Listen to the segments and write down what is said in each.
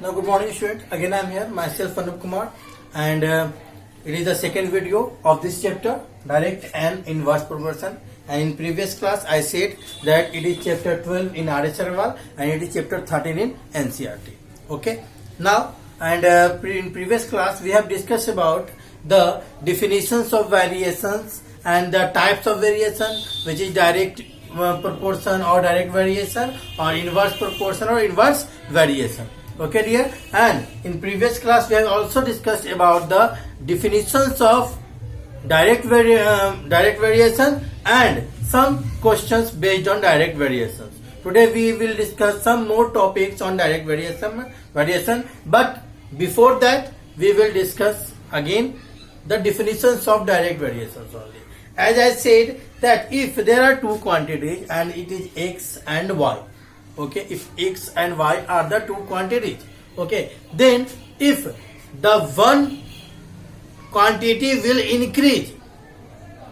Now, good morning, student. Again, I am here, myself Anup Kumar, and it is the second video of this chapter, direct and inverse proportion. And in previous class, I said that it is chapter 12 in R.S. Agarwal and it is chapter 13 in NCERT. Okay. Now, and in previous class, we have discussed about the definitions of variations and the types of variation, which is direct proportion or direct variation, or inverse proportion or inverse variation. Okay, dear. And in previous class we have also discussed about the definitions of direct variation and some questions based on direct variations. Today we will discuss some more topics on direct variation. But before that we will discuss again the definitions of direct variations only. As I said that if there are two quantities and it is x and y, okay, if x and y are the two quantities, okay, then if the one quantity will increase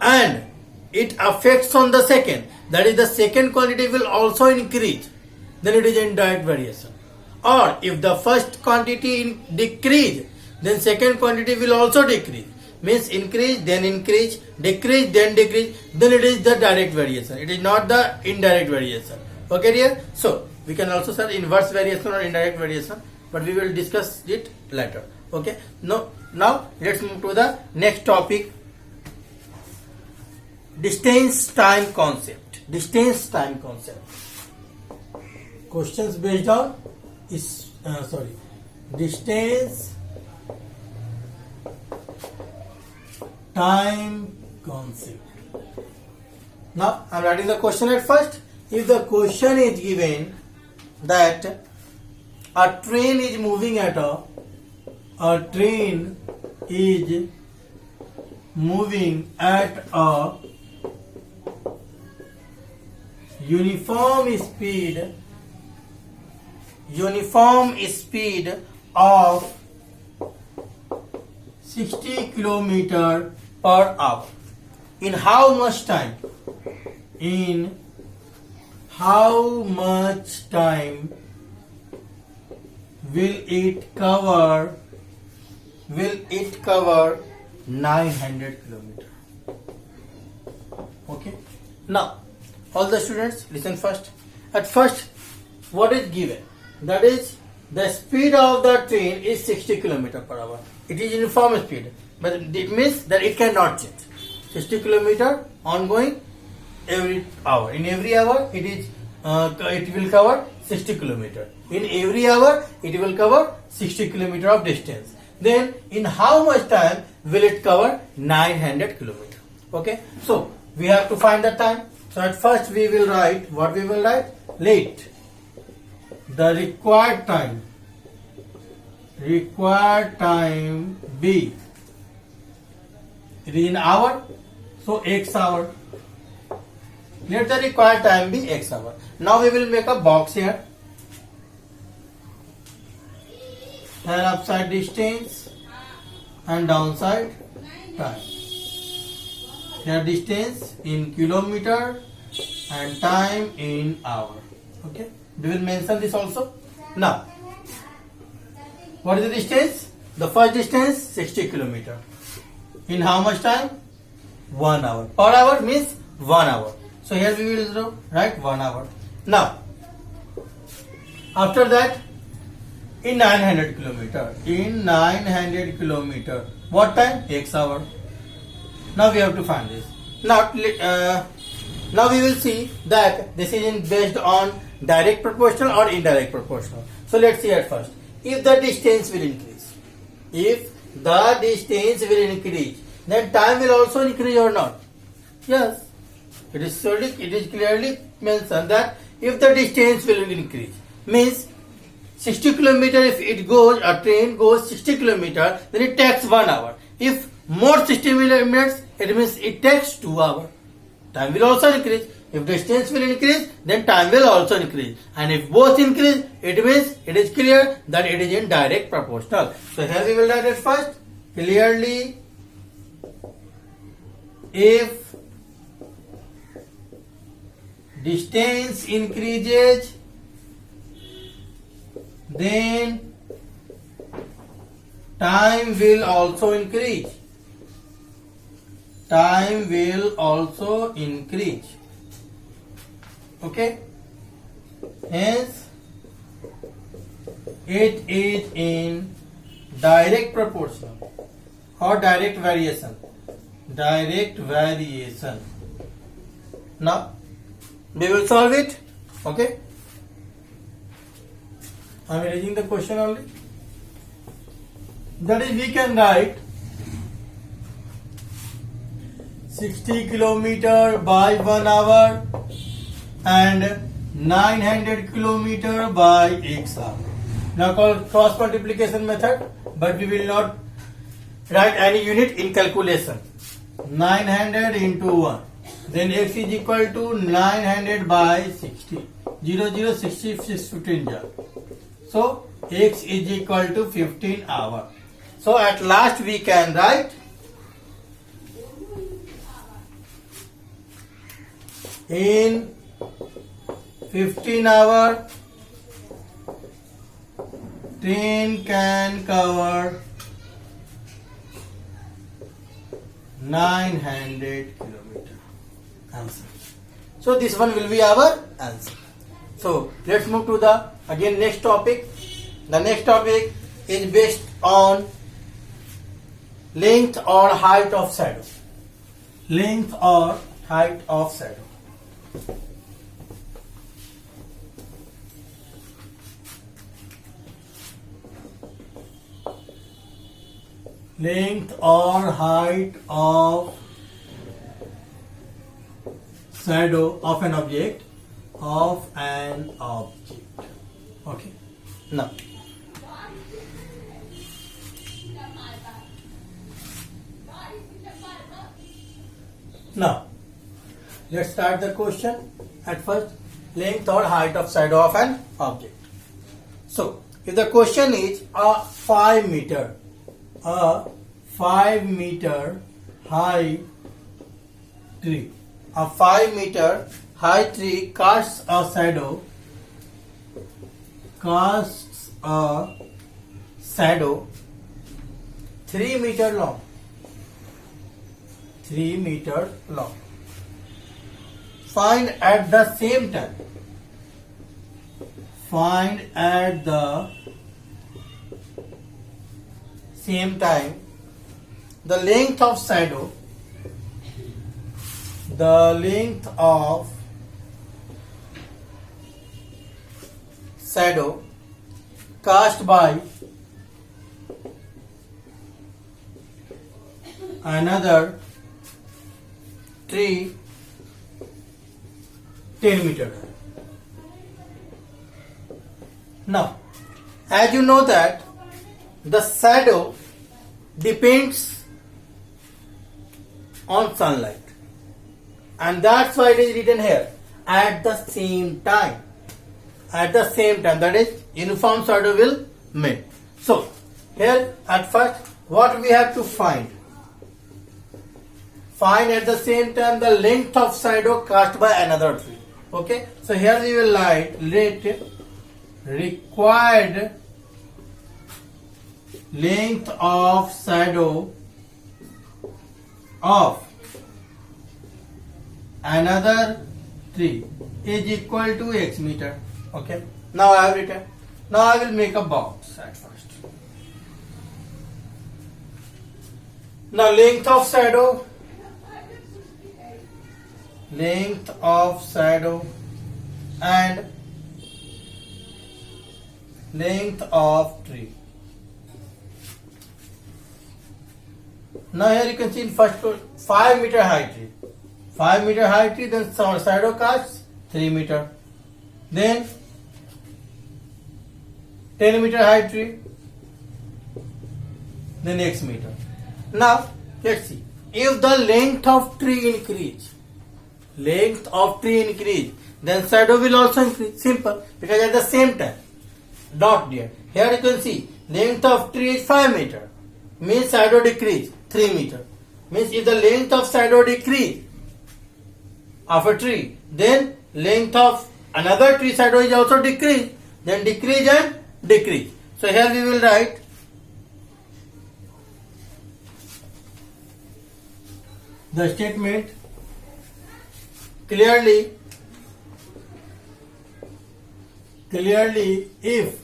and it affects on the second, that is the second quantity will also increase, then it is indirect variation. Or if the first quantity decrease, then second quantity will also decrease. Means increase, then increase, decrease, then decrease, then it is the direct variation. It is not the indirect variation. Okay, dear? So, we can also say inverse variation or indirect variation, but we will discuss it later. Okay? Now let's move to the next topic. Distance time concept. Distance time concept. Questions based on distance time concept. Now I am writing the question at first. If the question is given that a train is moving at a uniform speed of 60 kilometer per hour. In how much time? In how much time will it cover 900 kilometers? Okay. Now, all the students listen first. At first, what is given? That is, the speed of the train is 60 kilometers per hour. It is uniform speed, but it means that it cannot change. 60 kilometers ongoing every hour. In every hour, it will cover 60 kilometers. In every hour, it will cover 60 kilometers of distance. Then, in how much time will it cover 900 kilometers? Okay. So, we have to find the time. So, at first we will write, what we will write? Let the required time be, it is in hour, so x hour. Let the required time be x hour. Now we will make a box here. And upside distance and downside time. Here distance in kilometer and time in hour. Okay. We will mention this also. Now, what is the distance? The first distance 60 kilometer. In how much time? 1 hour. Per hour means 1 hour. So here we will write 1 hour. Now, after that, in 900 kilometer. In 900 kilometer. What time? X hour. Now we have to find this. Now we will see that this is based on direct proportional or indirect proportional. So let's see at first. If the distance will increase. If the distance will increase, then time will also increase or not? Yes. It is clearly mentioned that if the distance will increase, means 60 kilometer, if it goes, a train goes 60 kilometer, then it takes 1 hour. If more 60 minutes, it means it takes 2 hours. Time will also increase. If distance will increase, then time will also increase. And if both increase, it means it is clear that it is in direct proportional. So here we will write it first. Clearly, if distance increases, then time will also increase. Time will also increase. Okay? Hence, it is in direct proportion or direct variation. Direct variation. Now, we will solve it. Okay? I am raising the question only. That is, we can write 60 kilometer by 1 hour and 900 kilometer by x hour. Now called cross multiplication method, but we will not write any unit in calculation. 900 into 1. Then x is equal to 900 by 60. 0, 0, 60, 15 jar. So x is equal to 15 hour. So at last we can write in 15 hour train can cover 900 kilometer. Answer. So this one will be our answer. So let's move to the again next topic. The next topic is based on length or height of shadow. Length or height of shadow. Length or height of shadow of an object. Okay. Now, let's start the question. At first, length or height of shadow of an object. So, if the question is a 5 meter high tree, a 5 meter high tree casts a shadow 3 meter long. 3 meter long. Find at the same time. The length of shadow. The length of shadow cast by another tree 10 meter. Now, as you know that the shadow depends on sunlight, and that's why it is written here at the same time. At the same time, that is uniform shadow will make. So here at first what we have to find? Find at the same time the length of shadow cast by another tree. Okay, so here we will write required length of shadow of another tree is equal to x meter. Okay, now I have written. Now I will make a box at first. Now length of shadow and length of tree. Now here you can see in first 5 meter high tree. 5 meter high tree, then shadow casts 3 meter. Then 10 meter high tree, then x meter. Now let's see. If the length of tree increase, then shadow will also increase. Simple, because at the same time, dot there. Here you can see length of tree is 5 meter, means shadow decrease 3 meter. Means if the length of shadow decrease of a tree, then length of another tree shadow is also decrease. Then decrease and decrease. So here we will write the statement clearly if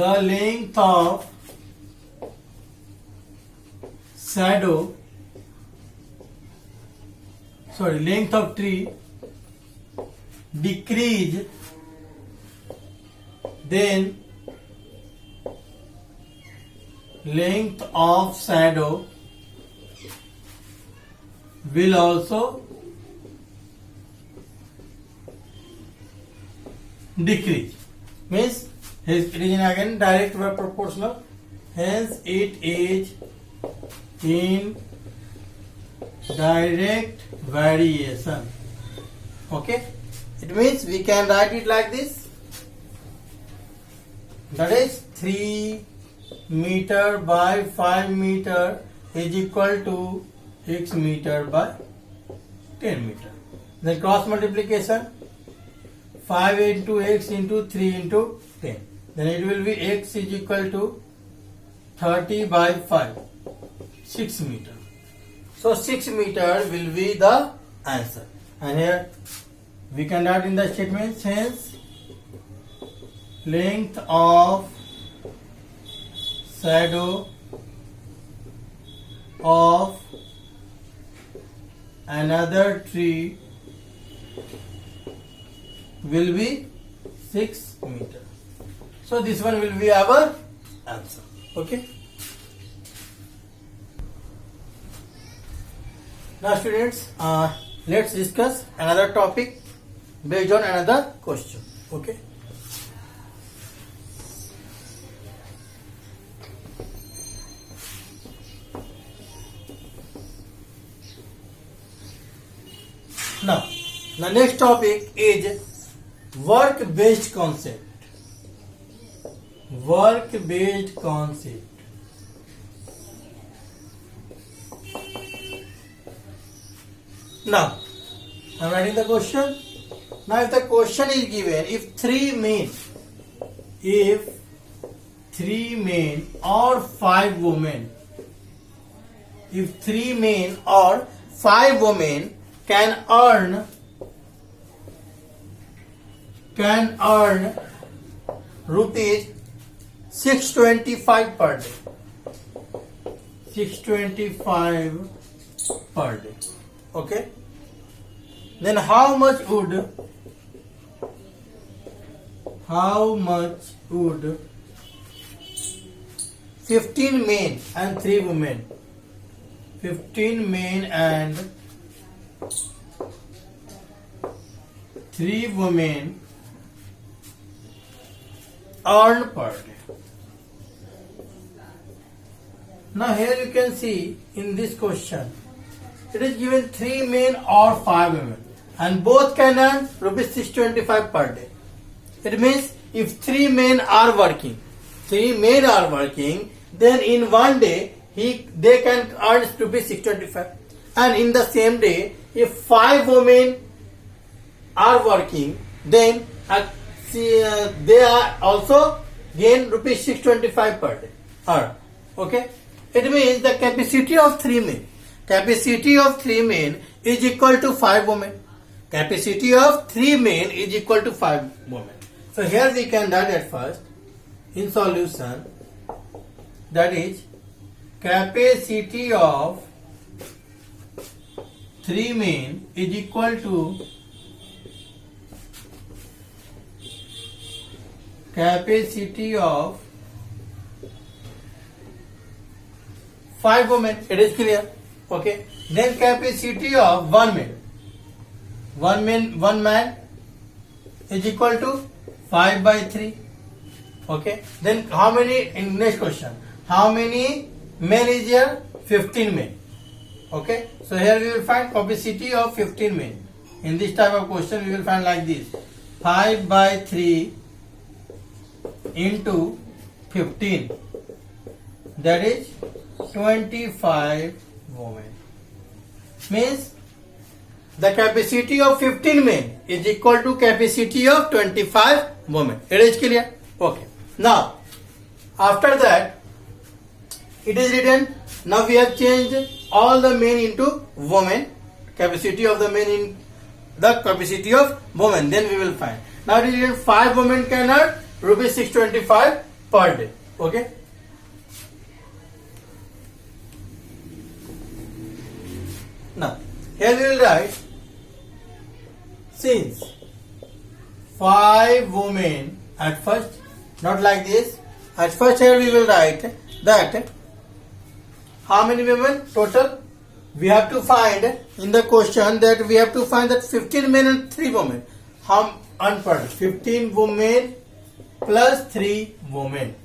the length of length of tree decrease, then length of shadow will also decrease. Means it is again direct proportional, hence it is in direct variation. Okay, it means we can write it like this, that is 3 meter by 5 meter is equal to x meter by 10 meter. Then cross multiplication, 5 into x into 3 into 10. Then it will be x is equal to 30 by 5, 6 meter. So 6 meter will be the answer. And here we can write in the statement, hence length of shadow of another tree will be 6 meter. So this one will be our answer. Okay. Now students, let's discuss another topic based on another question. Okay. Now, the next topic is work-based concept. Work-based concept. Now, I am writing the question. Now, if the question is given, if three men or 5 women, if 3 men or 5 women can earn rupees 625 per day. 625 per day. Okay. Then how much would 15 men and 3 women, 15 men and 3 women earn per day? Now here you can see in this question, it is given 3 men or 5 women and both can earn rupees 625 per day. It means if 3 men are working, then in one day they can earn rupees 625. And in the same day, if 5 women are working, then they are also gain rupees 625 per day. Okay. It means the capacity of 3 men is equal to 5 women. Capacity of 3 men is equal to 5 women. So here we can write at first in solution, that is capacity of 3 men is equal to capacity of 5 women. It is clear. Okay. Then capacity of 1 man. 1 man is equal to 5 by 3. Okay. Then how many, in next question, how many men is here? 15 men. Okay. So here we will find capacity of 15 men. In this type of question we will find like this. 5 by 3 into 15. That is 25 women. Means the capacity of 15 men is equal to capacity of 25 women. It is clear? Okay. Now, after that, it is written Now we have changed all the men into women. Capacity of the men in the capacity of women. Then we will find. Now it is 5 women can earn rupees 625 per day. Okay. Now here we will write, since 5 women at first, not like this. At first here we will write that how many women total? We have to find in the question that we have to find that 15 men and 3 women. How unpaired? 15 women plus 3 women.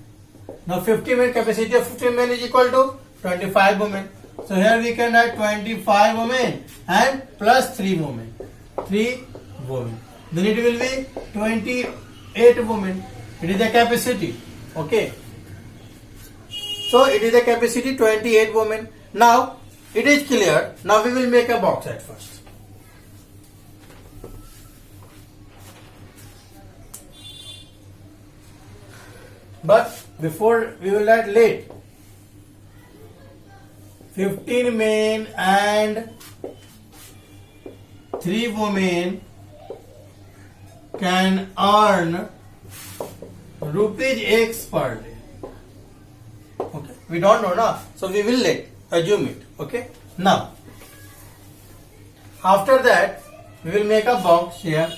Now 50 men, capacity of 15 men is equal to 25 women. So here we can write 25 women and plus 3 women. 3 women. Then it will be 28 women. It is the capacity. Okay. So it is the capacity 28 women. Now it is clear. Now we will make a box at first. But before we will write late. 15 men and 3 women can earn rupees X per day. Okay. We don't know now. So we will assume it. Okay. Now, after that, we will make a box here.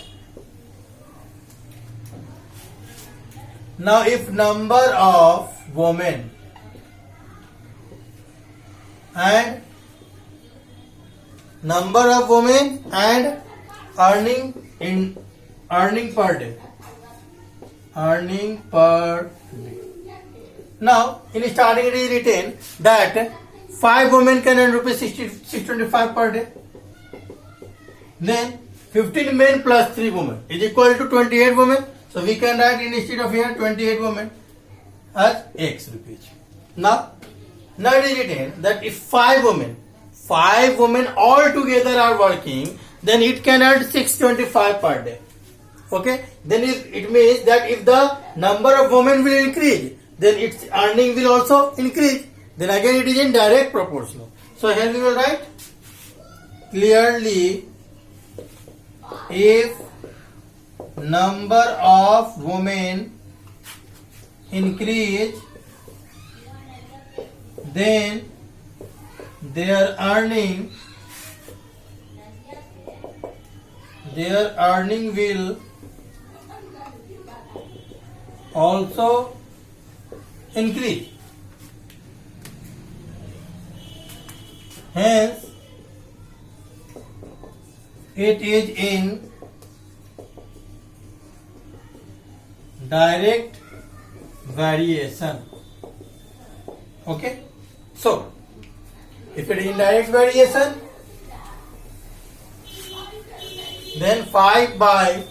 Now, if number of women and earning per day. Now, in starting it is written that 5 women can earn rupees 625 per day. Then 15 men plus 3 women is equal to 28 women. So we can write instead of here 28 women as X rupees. Now it is written that if 5 women all together are working, then it can earn 625 per day. Okay. Then it means that if the number of women will increase, then its earning will also increase. Then again it is in direct proportional. So here we will write clearly, if number of women increase, then their earning will also increase. Hence, it is in direct variation. Okay. So, if it is in direct variation, then 5 by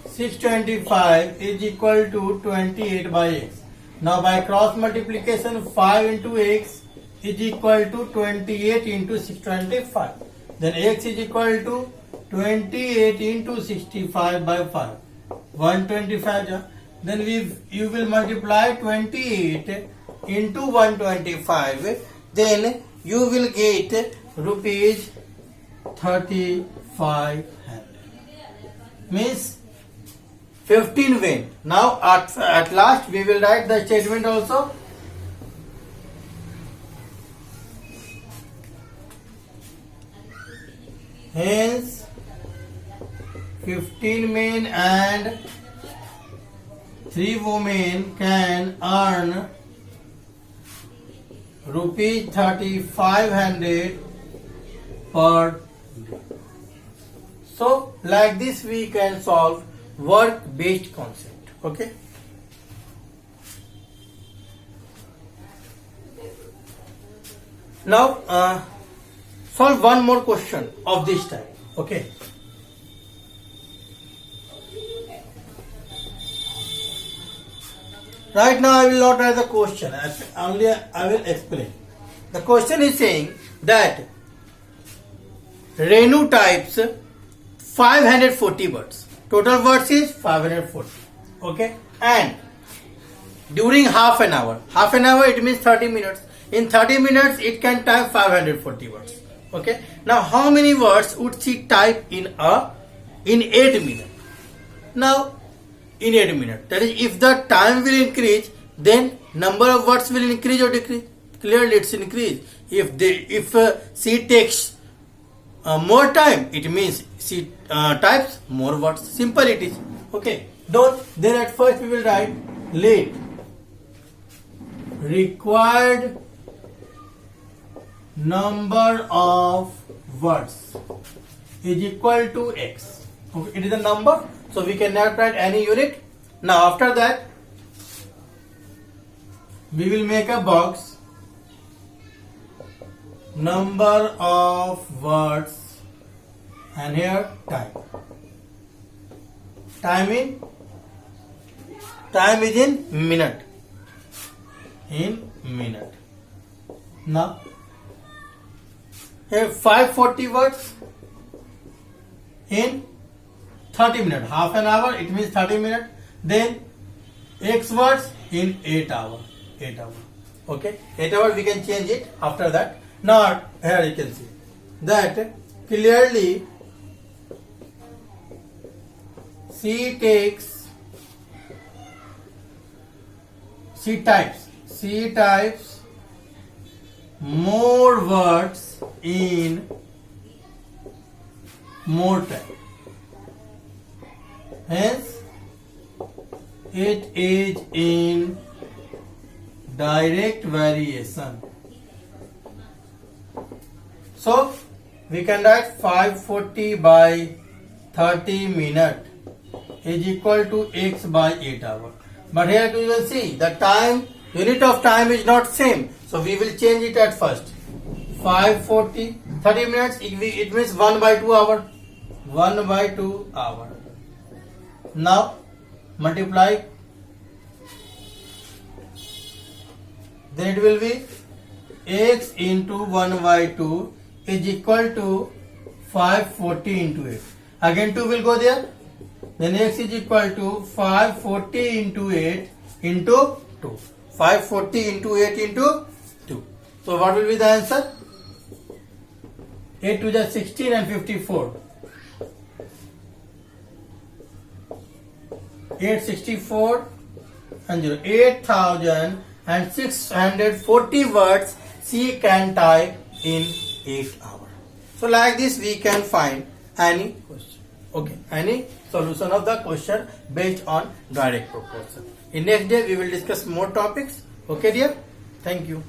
625 is equal to 28 by x. Now by cross multiplication, 5 into x is equal to 28 into 625. Then x is equal to 28 into 65 by 5. 125. Then you will multiply 28 into 125. Then you will get rupees 3500. Means 15 win. Now at last we will write the statement also. Hence 15 men and 3 women can earn rupees 3500 per day. So like this we can solve work based concept. Okay. Now solve one more question of this type. Okay. Right now I will not write the question, only I will explain. The question is saying that Renu types 540 words. Total words is 540. Okay. And during half an hour it means 30 minutes. In 30 minutes, it can type 540 words. Okay. Now, how many words would she type in 8 minutes? Now, in 8 minutes. That is, if the time will increase, then number of words will increase or decrease. Clearly, it's increase. If she takes more time, it means she types more words. Simple it is. Okay. Then at first we will write let required number of words is equal to x. Okay. It is a number, so we cannot write any unit. Now after that, we will make a box. Number of words, and here time. Time is in minute. In minute. Now here 540 words in 30 minutes. Half an hour, it means 30 minutes. Then x words in 8 hours. 8 hours. Okay. 8 hours we can change it after that. Now here you can see that clearly she types more words in more time. Hence, it is in direct variation. So, we can write 540 by 30 minutes is equal to x by 8 hours. But here you will see the time, unit of time is not same. So, we will change it at first. 540, 30 minutes, it means 1 by 2 hour. 1 by 2 hour. Now, multiply. Then it will be x into 1 by 2 is equal to 540 into 8. Again 2 will go there. Then x is equal to 540 into 8 into 2. 540 into 8 into 2. So what will be the answer? 8 to the 16 and 54. 864 and 0. 8,640 words she can type in 8 hours. So like this we can find any question. Okay, any solution of the question based on direct proportion. In next day we will discuss more topics. Okay dear, thank you.